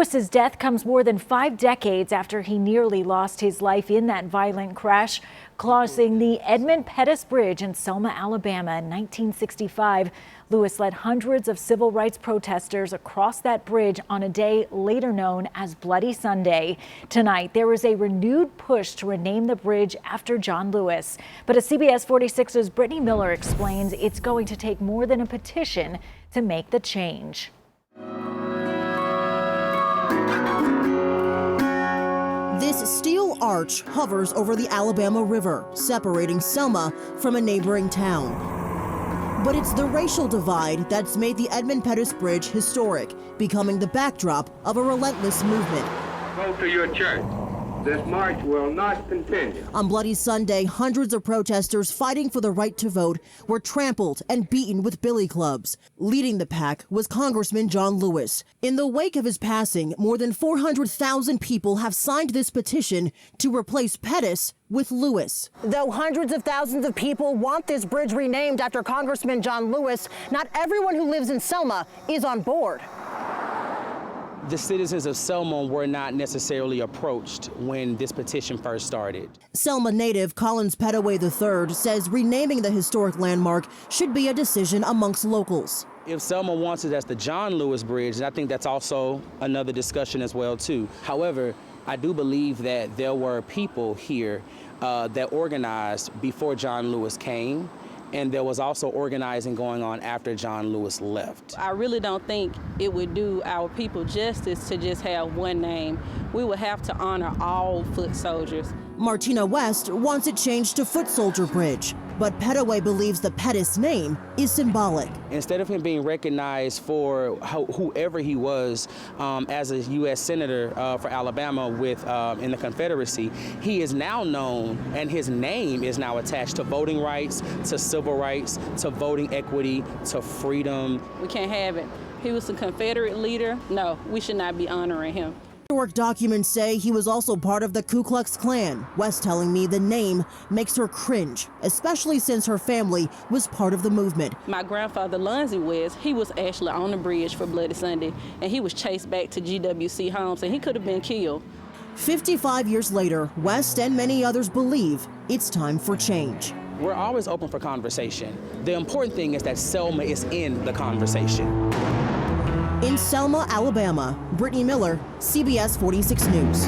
Lewis's death comes more than 5 decades after he nearly lost his life in that violent crash crossing the Edmund Pettus Bridge in Selma, Alabama in 1965. Lewis led hundreds of civil rights protesters across that bridge on a day later known as Bloody Sunday. Tonight, there is a renewed push to rename the bridge after John Lewis. But as CBS 46's Brittany Miller explains, it's going to take more than a petition to make the change. This steel arch hovers over the Alabama River, separating Selma from a neighboring town. But it's the racial divide that's made the Edmund Pettus Bridge historic, becoming the backdrop of a relentless movement. Go to your church. This march will not continue. On Bloody Sunday, hundreds of protesters fighting for the right to vote were trampled and beaten with billy clubs. Leading the pack was Congressman John Lewis. In the wake of his passing, more than 400,000 people have signed this petition to replace Pettus with Lewis. Though hundreds of thousands of people want this bridge renamed after Congressman John Lewis, not everyone who lives in Selma is on board. The citizens of Selma were not necessarily approached when this petition first started. Selma native Collins Pettaway III says renaming the historic landmark should be a decision amongst locals. If Selma wants it as the John Lewis Bridge, and I think that's also another discussion as well too. However, I do believe that there were people here that organized before John Lewis came. And there was also organizing going on after John Lewis left. I really don't think it would do our people justice to just have one name. We would have to honor all foot soldiers. Martina West wants it changed to Foot Soldier Bridge, but Pettaway believes the Pettus name is symbolic. Instead of him being recognized for whoever he was as a U.S. Senator for Alabama in the Confederacy, he is now known, and his name is now attached to voting rights, to civil rights, to voting equity, to freedom. We can't have it. He was a Confederate leader. No, we should not be honoring him. Historic documents say he was also part of the Ku Klux Klan. West telling me the name makes her cringe, especially since her family was part of the movement. My grandfather, Lonzy West, he was actually on the bridge for Bloody Sunday, and he was chased back to GWC homes, and he could have been killed. 55 years later, West and many others believe it's time for change. We're always open for conversation. The important thing is that Selma is in the conversation. In Selma, Alabama, Brittany Miller, CBS 46 News.